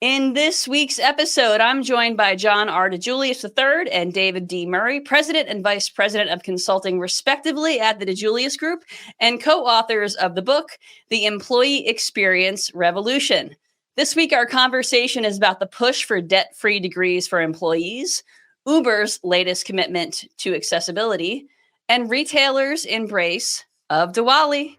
In this week's episode, I'm joined by John R. DiJulius III and David D. Murray, President and Vice President of Consulting, respectively, at the DiJulius Group, and co-authors of the book, The Employee Experience Revolution. This week, our conversation is about the push for debt-free degrees for employees, Uber's latest commitment to accessibility, and retailers' embrace of Diwali.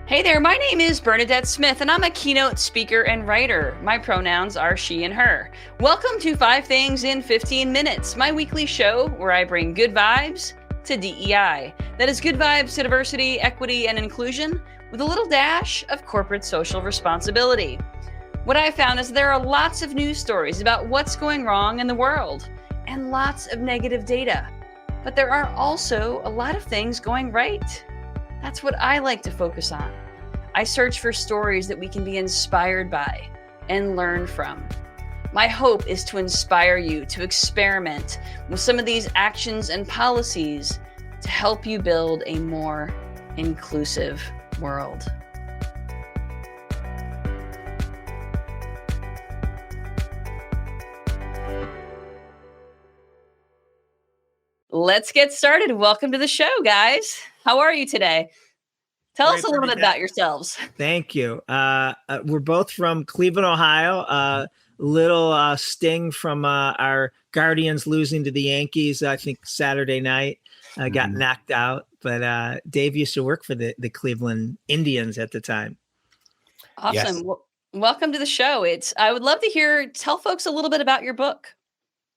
Hey there, my name is Bernadette Smith, and I'm a keynote speaker and writer. My pronouns are she and her. Welcome to 5 Things in 15 Minutes, my weekly show where I bring good vibes to DEI. That is good vibes to diversity, equity, and inclusion with a little dash of corporate social responsibility. What I found is there are lots of news stories about what's going wrong in the world and lots of negative data. But there are also a lot of things going right. That's what I like to focus on. I search for stories that we can be inspired by and learn from. My hope is to inspire you to experiment with some of these actions and policies to help you build a more inclusive world. Let's get started. Welcome to the show, guys. How are you today? Tell us a little bit about yourselves. Thank you. We're both from Cleveland, Ohio. Little sting from our Guardians losing to the Yankees, I think Saturday night. Got knocked out. But Dave used to work for the Cleveland Indians at the time. Awesome. Yes. Well, welcome to the show. I would love to tell folks a little bit about your book.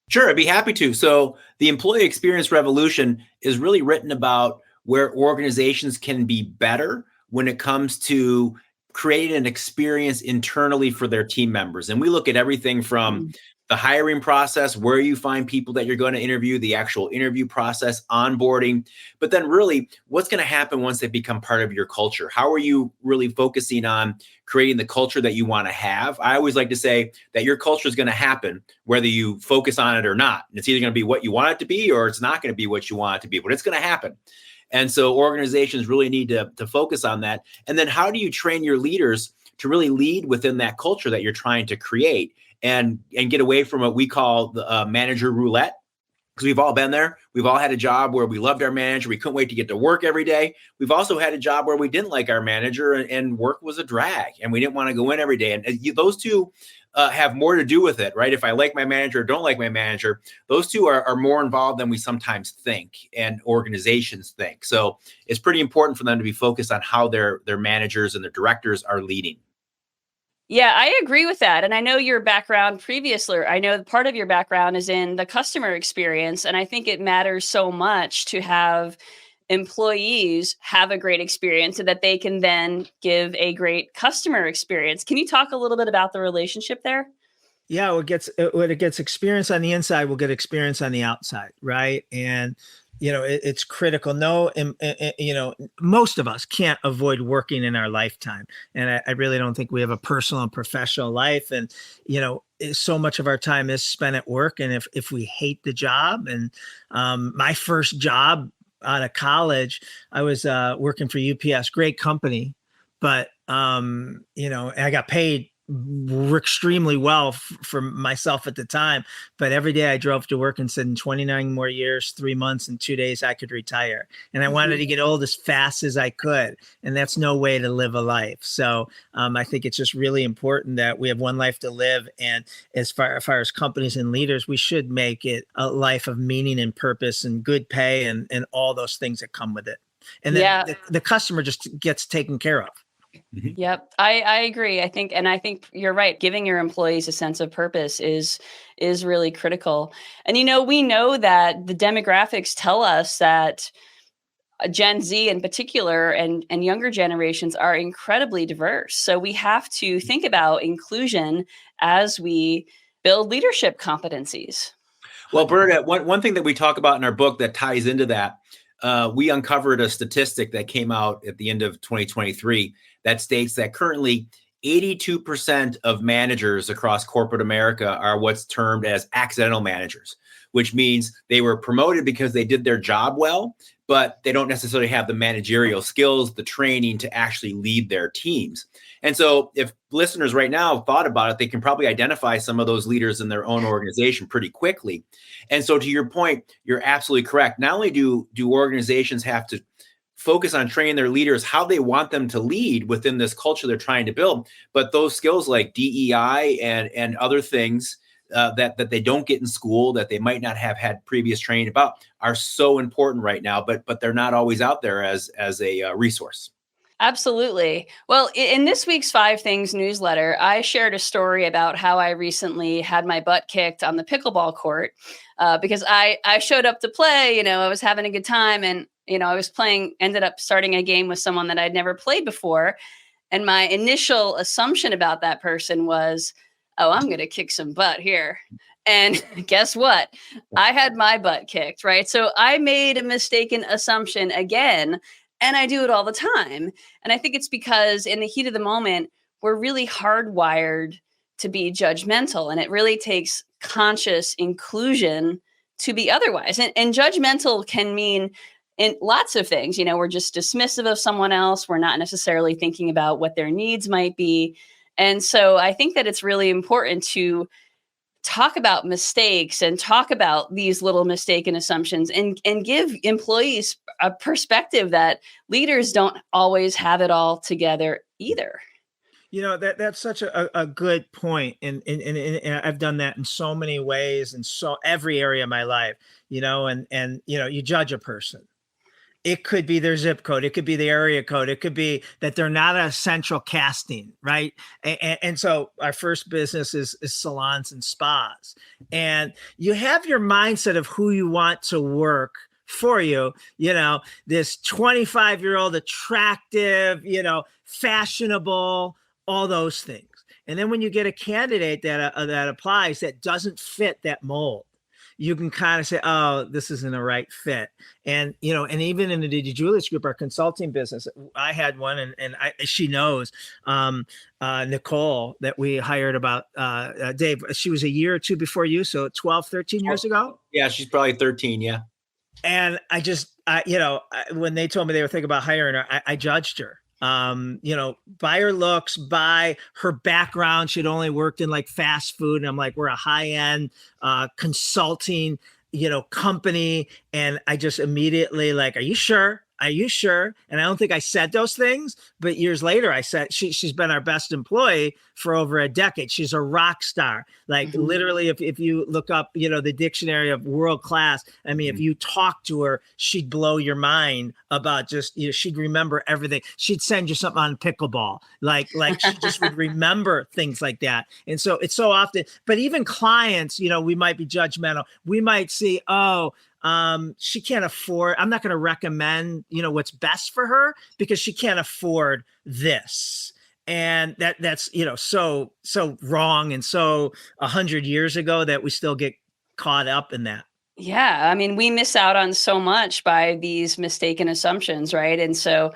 Sure, I'd be happy to. So the Employee Experience Revolution is really written about where organizations can be better when it comes to creating an experience internally for their team members. And we look at everything from the hiring process, where you find people that you're going to interview, the actual interview process, onboarding, but then really what's going to happen once they become part of your culture. How are you really focusing on creating the culture that you want to have? I always like to say that your culture is going to happen whether you focus on it or not. And it's either going to be what you want it to be or it's not going to be what you want it to be, but it's going to happen. And so organizations really need to focus on that. And then how do you train your leaders to really lead within that culture that you're trying to create and get away from what we call the manager roulette? Because we've all been there. We've all had a job where we loved our manager. We couldn't wait to get to work every day. We've also had a job where we didn't like our manager and work was a drag and we didn't want to go in every day. And those two have more to do with it, right? If I like my manager or don't like my manager, those two are more involved than we sometimes think and organizations think. So it's pretty important for them to be focused on how their managers and their directors are leading. Yeah, I agree with that. And I know your background previously, I know part of your background is in the customer experience. And I think it matters so much to have employees have a great experience so that they can then give a great customer experience. Can you talk a little bit about the relationship there? Yeah, when it gets experience on the inside, we'll get experience on the outside, right? And it's critical. No, most of us can't avoid working in our lifetime. And I really don't think we have a personal and professional life. And, so much of our time is spent at work. And if we hate the job, and my first job out of college, I was working for UPS, great company, but, I got paid extremely well for myself at the time, but every day I drove to work and said in 29 more years, 3 months and 2 days, I could retire. And I wanted to get old as fast as I could. And that's no way to live a life. So I think it's just really important that we have one life to live. And as far as companies and leaders, we should make it a life of meaning and purpose and good pay and all those things that come with it. And then the customer just gets taken care of. Yep, I agree. I think you're right. Giving your employees a sense of purpose is really critical. And we know that the demographics tell us that Gen Z in particular and younger generations are incredibly diverse. So we have to think about inclusion as we build leadership competencies. Well, Bernadette, one thing that we talk about in our book that ties into that, we uncovered a statistic that came out at the end of 2023 that states that currently 82% of managers across corporate America are what's termed as accidental managers, which means they were promoted because they did their job well, but they don't necessarily have the managerial skills, the training to actually lead their teams. And so if listeners right now thought about it, they can probably identify some of those leaders in their own organization pretty quickly. And so to your point, you're absolutely correct. Not only do organizations have to focus on training their leaders how they want them to lead within this culture they're trying to build, but those skills like DEI and other things that they don't get in school, that they might not have had previous training about, are so important right now, but they're not always out there as a resource. Absolutely. Well, in this week's 5 Things newsletter, I shared a story about how I recently had my butt kicked on the pickleball court because I showed up to play. I was having a good time, and I was ended up starting a game with someone that I'd never played before. And my initial assumption about that person was, oh, I'm going to kick some butt here. And guess what? I had my butt kicked, right? So I made a mistaken assumption again, and I do it all the time. And I think it's because in the heat of the moment, we're really hardwired to be judgmental, and it really takes conscious inclusion to be otherwise. And judgmental can mean in lots of things. We're just dismissive of someone else. We're not necessarily thinking about what their needs might be. And so I think that it's really important to talk about mistakes and talk about these little mistaken assumptions and give employees a perspective that leaders don't always have it all together either. That's such a good point. And I've done that in so many ways in so every area of my life, and you judge a person. It could be their zip code. It could be the area code. It could be that they're not a central casting, right? And so our first business is salons and spas. And you have your mindset of who you want to work for you, this 25-year-old attractive, fashionable, all those things. And then when you get a candidate that applies that doesn't fit that mold, you can kind of say, oh, this isn't a right fit. And, and even in the DiJulius Group, our consulting business, I had one, and she knows, Nicole, that we hired about, Dave, she was a year or two before you. So 12, 13 years ago. Yeah, she's probably 13. Yeah. And when they told me they were thinking about hiring her, I judged her. By her looks, by her background. She'd only worked in like fast food. And I'm like, we're a high-end consulting, company. And I just immediately like, are you sure? Are you sure? And I don't think I said those things, but years later I said, she's been our best employee for over a decade. She's a rock star. Like literally, if you look up, the dictionary of world class, I mean, if you talk to her, she'd blow your mind about just, she'd remember everything. She'd send you something on pickleball. Like she just would remember things like that. And so it's so often, but even clients, we might be judgmental. We might see, she can't afford, I'm not going to recommend, what's best for her because she can't afford this. And that's, so wrong. And so 100 years ago that we still get caught up in that. Yeah. I mean, we miss out on so much by these mistaken assumptions, right? And so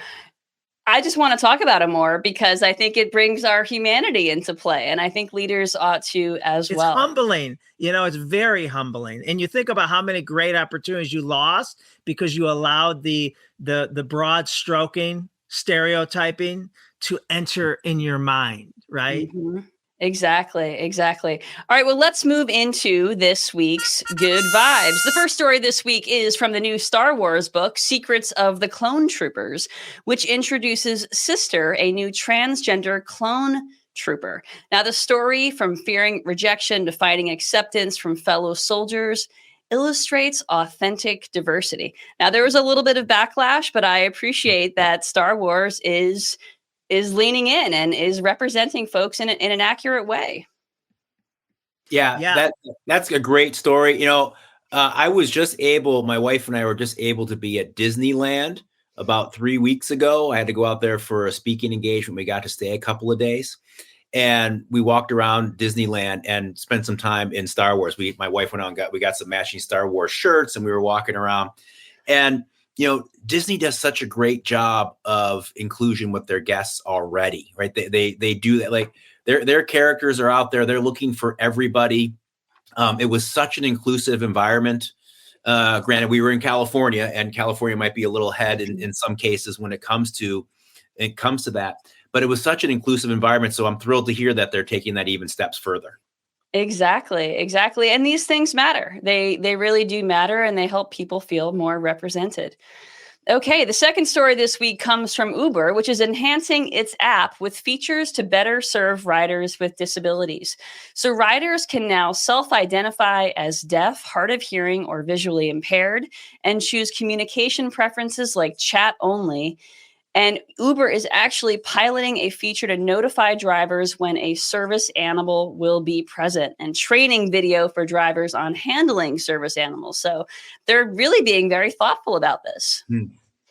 I just want to talk about it more because I think it brings our humanity into play. And I think leaders ought to as well. It's humbling. It's very humbling. And you think about how many great opportunities you lost because you allowed the broad stroking, stereotyping to enter in your mind, right? Mm-hmm. Exactly. All right, well, let's move into this week's Good Vibes. The first story this week is from the new Star Wars book, Secrets of the Clone Troopers, which introduces Sister, a new transgender clone trooper. Now, the story, from fearing rejection to finding acceptance from fellow soldiers, illustrates authentic diversity. Now, there was a little bit of backlash, but I appreciate that Star Wars is leaning in and is representing folks in an accurate way. Yeah. That's a great story. My wife and I were just able to be at Disneyland about 3 weeks ago. I had to go out there for a speaking engagement. We got to stay a couple of days and we walked around Disneyland and spent some time in Star Wars. My wife went out and we got some matching Star Wars shirts and we were walking around. And Disney does such a great job of inclusion with their guests already, right? They do that. Like their characters are out there. They're looking for everybody. It was such an inclusive environment. Granted, we were in California, and California might be a little ahead in some cases when it comes to that. But it was such an inclusive environment. So I'm thrilled to hear that they're taking that even steps further. Exactly. And these things matter. They really do matter, and they help people feel more represented. Okay, the second story this week comes from Uber, which is enhancing its app with features to better serve riders with disabilities. So riders can now self-identify as deaf, hard of hearing, or visually impaired, and choose communication preferences like chat only. And Uber is actually piloting a feature to notify drivers when a service animal will be present, and training video for drivers on handling service animals. So they're really being very thoughtful about this.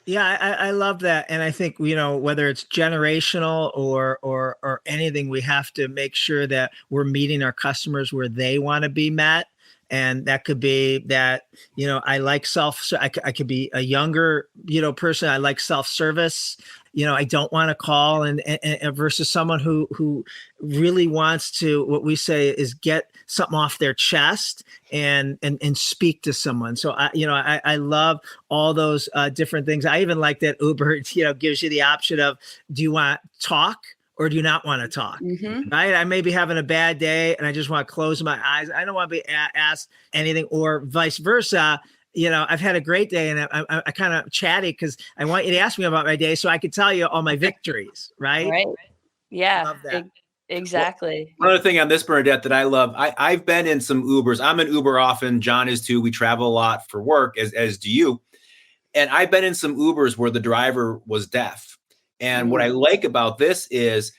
Yeah, I love that. And I think, whether it's generational or anything, we have to make sure that we're meeting our customers where they want to be met. And that could be that, I like I could be a younger, person. I like self-service. I don't want to call and versus someone who really wants to, what we say is get something off their chest and speak to someone. So I love all those different things. I even like that Uber, gives you the option of, do you want to talk or do you not want to talk? Mm-hmm. Right? I may be having a bad day and I just want to close my eyes. I don't want to be asked anything, or vice versa. I've had a great day and I kind of chatty because I want you to ask me about my day so I could tell you all my victories. Right? Right. Yeah. Love that. Exactly. One other thing on this, Bernadette, that I love, I've been in some Ubers. I'm in Uber often. John is too. We travel a lot for work, as do you. And I've been in some Ubers where the driver was deaf. And what I like about this is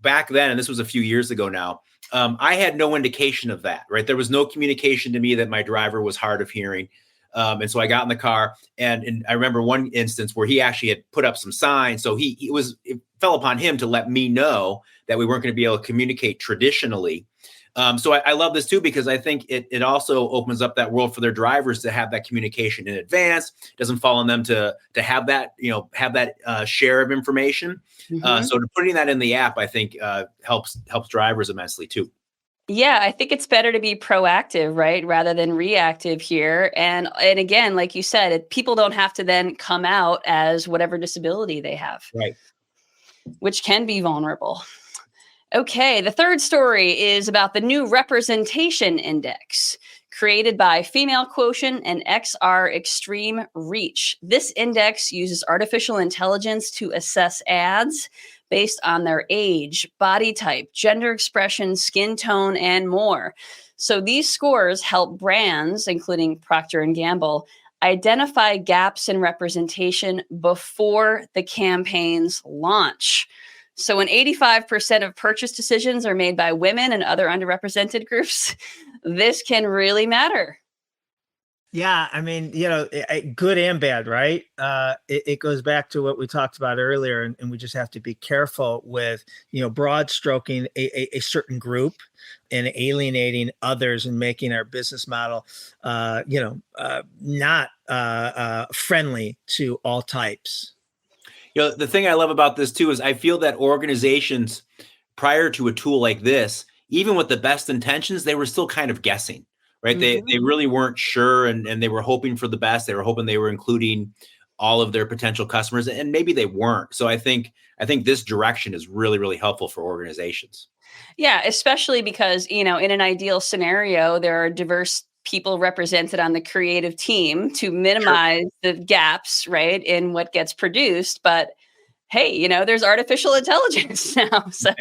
back then, and this was a few years ago now, I had no indication of that, right? There was no communication to me that my driver was hard of hearing. And so I got in the car, and I remember one instance where he actually had put up some signs. So it fell upon him to let me know that we weren't going to be able to communicate traditionally. So I love this too, because I think it also opens up that world for their drivers to have that communication in advance. It doesn't fall on them to have that, share of information. Mm-hmm. So putting that in the app, I think helps drivers immensely too. Yeah, I think it's better to be proactive, right, rather than reactive here. And again, like you said, people don't have to then come out as whatever disability they have, right, which can be vulnerable. Okay, the third story is about the new representation index created by Female Quotient and XR Extreme Reach. This index uses artificial intelligence to assess ads based on their age, body type, gender expression, skin tone, and more. So these scores help brands, including Procter & Gamble, identify gaps in representation before the campaigns launch. So when 85% of purchase decisions are made by women and other underrepresented groups, this can really matter. Yeah, I mean, good and bad, right? It goes back to what we talked about earlier, and we just have to be careful with, broad stroking a certain group and alienating others and making our business model, not friendly to all types. The thing I love about this too is I feel that organizations prior to a tool like this, even with the best intentions, they were still kind of guessing. Right. Mm-hmm. They really weren't sure, and they were hoping for the best. They were hoping they were including all of their potential customers, and maybe they weren't. So I think this direction is really, really helpful for organizations. Yeah, especially because, in an ideal scenario, there are diverse people represented on the creative team to minimize the gaps, right, in what gets produced. But hey, there's artificial intelligence now. So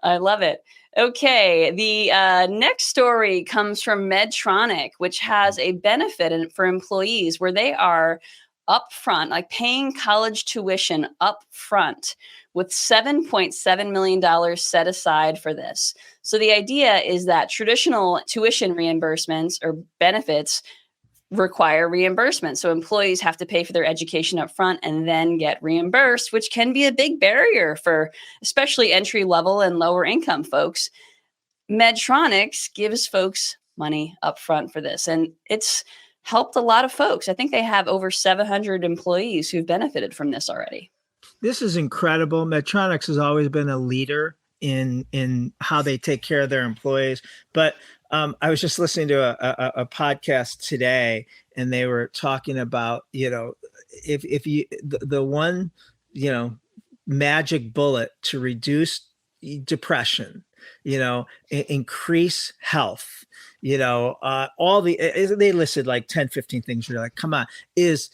I love it. Okay, the next story comes from Medtronic, which has a benefit for employees where they are upfront, like paying college tuition upfront with $7.7 million set aside for this. So the idea is that traditional tuition reimbursements or benefits require reimbursement. So employees have to pay for their education up front and then get reimbursed, which can be a big barrier for especially entry level and lower income folks. Medtronic gives folks money up front for this. And it's helped a lot of folks. I think they have over 700 employees who've benefited from this already. This is incredible. Medtronics has always been a leader in how they take care of their employees. But I was just listening to a podcast today, and they were talking about, if you the one, magic bullet to reduce depression, increase health, all they listed like 10, 15 things. You're like, come on, is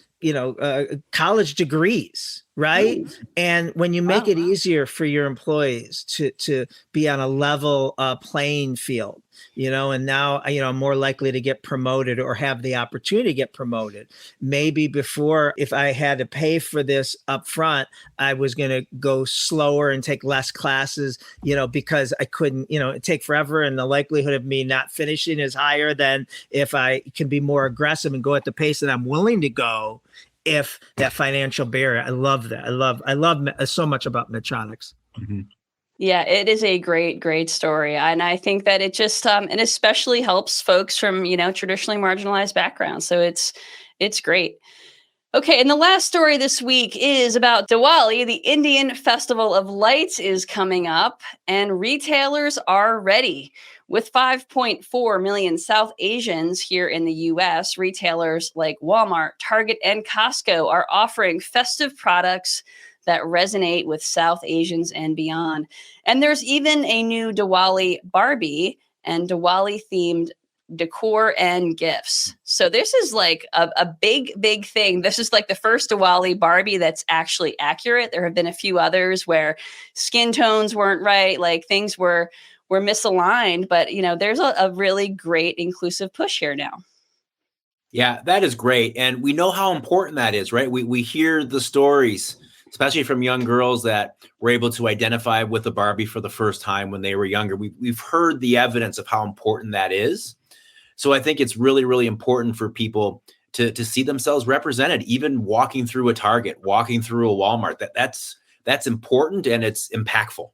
college degrees, right? And when you make it easier for your employees to be on a level playing field, and now, I'm more likely to get promoted or have the opportunity to get promoted. Maybe before, if I had to pay for this up front, I was going to go slower and take less classes, because I couldn't, it take forever. And the likelihood of me not finishing is higher than if I can be more aggressive and go at the pace that I'm willing to go. If that financial barrier, I love that. I love so much about Medtronics. Mm-hmm. Yeah, it is a great, great story. And I think that it just, it especially helps folks from, traditionally marginalized backgrounds. So it's great. Okay, and the last story this week is about Diwali. The Indian Festival of Lights is coming up, and retailers are ready. With 5.4 million South Asians here in the U.S., retailers like Walmart, Target, and Costco are offering festive products that resonate with South Asians and beyond. And there's even a new Diwali Barbie and Diwali-themed decor and gifts. So this is like a big, big thing. This is like the first Diwali Barbie that's actually accurate. There have been a few others where skin tones weren't right, like things were misaligned, but there's a really great inclusive push here now. Yeah, that is great. And we know how important that is, right? We hear the stories, especially from young girls that were able to identify with the Barbie for the first time when they were younger. We've heard the evidence of how important that is. So I think it's really, really important for people to see themselves represented, even walking through a Target, walking through a Walmart. That's important and it's impactful.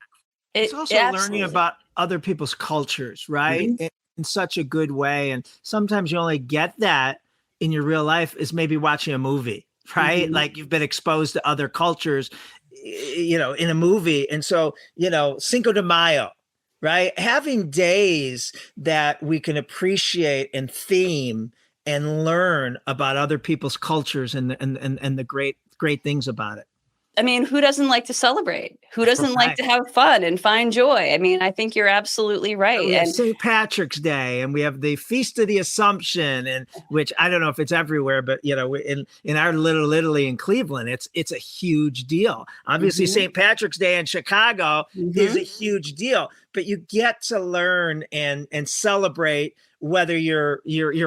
It's also learning about other people's cultures, right? Mm-hmm. In such a good way. And sometimes you only get that in your real life is maybe watching a movie, right? Mm-hmm. Like you've been exposed to other cultures, in a movie. And so, Cinco de Mayo, right? Having days that we can appreciate and theme and learn about other people's cultures and the great things about it. I mean, who doesn't like to celebrate? Who doesn't like to have fun and find joy? I mean, I think you're absolutely right. We have St. Patrick's Day, and we have the Feast of the Assumption, and which I don't know if it's everywhere, but in our little Italy in Cleveland, it's a huge deal. Obviously, mm-hmm. St. Patrick's Day in Chicago mm-hmm. is a huge deal, but you get to learn and celebrate whether you're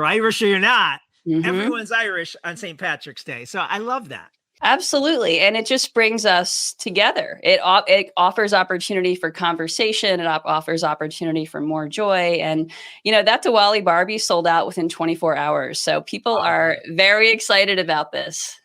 Irish or you're not. Mm-hmm. Everyone's Irish on St. Patrick's Day, so I love that. Absolutely. And it just brings us together. It offers opportunity for conversation. It offers opportunity for more joy. And, that Diwali Barbie sold out within 24 hours. So people are very excited about this.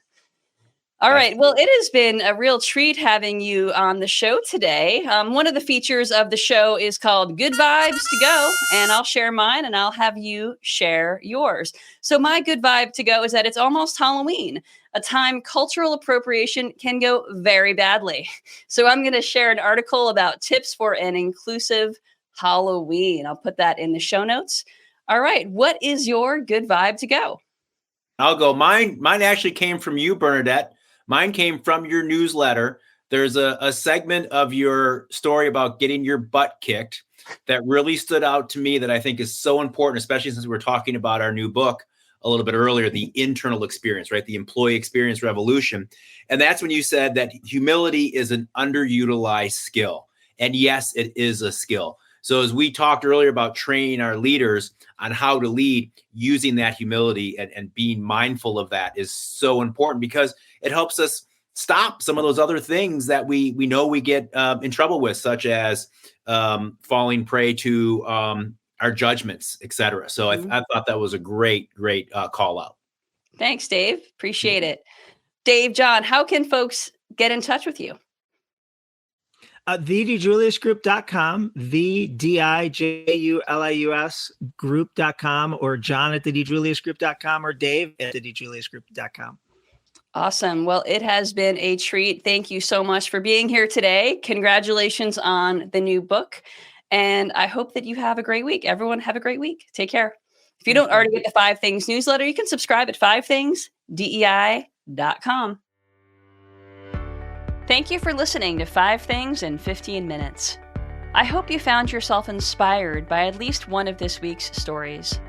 All right. Well, it has been a real treat having you on the show today. One of the features of the show is called Good Vibes to Go, and I'll share mine and I'll have you share yours. So my good vibe to go is that it's almost Halloween, a time cultural appropriation can go very badly. So I'm going to share an article about tips for an inclusive Halloween. I'll put that in the show notes. All right. What is your good vibe to go? I'll go. Mine actually came from you, Bernadette. Mine came from your newsletter. There's a segment of your story about getting your butt kicked that really stood out to me that I think is so important, especially since we were talking about our new book a little bit earlier, the internal experience, right? The employee experience revolution. And that's when you said that humility is an underutilized skill. And yes, it is a skill. So as we talked earlier about training our leaders on how to lead, using that humility and being mindful of that is so important because it helps us stop some of those other things that we know we get in trouble with, such as falling prey to our judgments, et cetera. So I thought that was a great call out. Thanks, Dave. Appreciate it. Dave, John, how can folks get in touch with you? TheDiJuliusGroup.com, DiJulius Group.com, or John at TheDiJuliusGroup.com, or Dave at TheDiJuliusGroup.com. Awesome. Well, it has been a treat. Thank you so much for being here today. Congratulations on the new book. And I hope that you have a great week. Everyone have a great week. Take care. If you don't already get the 5 Things newsletter, you can subscribe at 5thingsdei.com. Thank you for listening to 5 Things in 15 Minutes. I hope you found yourself inspired by at least one of this week's stories.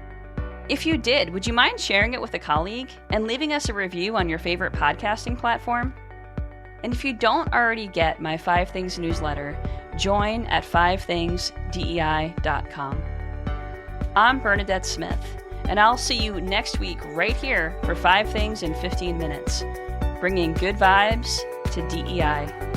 If you did, would you mind sharing it with a colleague and leaving us a review on your favorite podcasting platform? And if you don't already get my 5 Things newsletter, join at 5thingsdei.com. I'm Bernadette Smith, and I'll see you next week right here for 5 Things in 15 Minutes, bringing good vibes to DEI.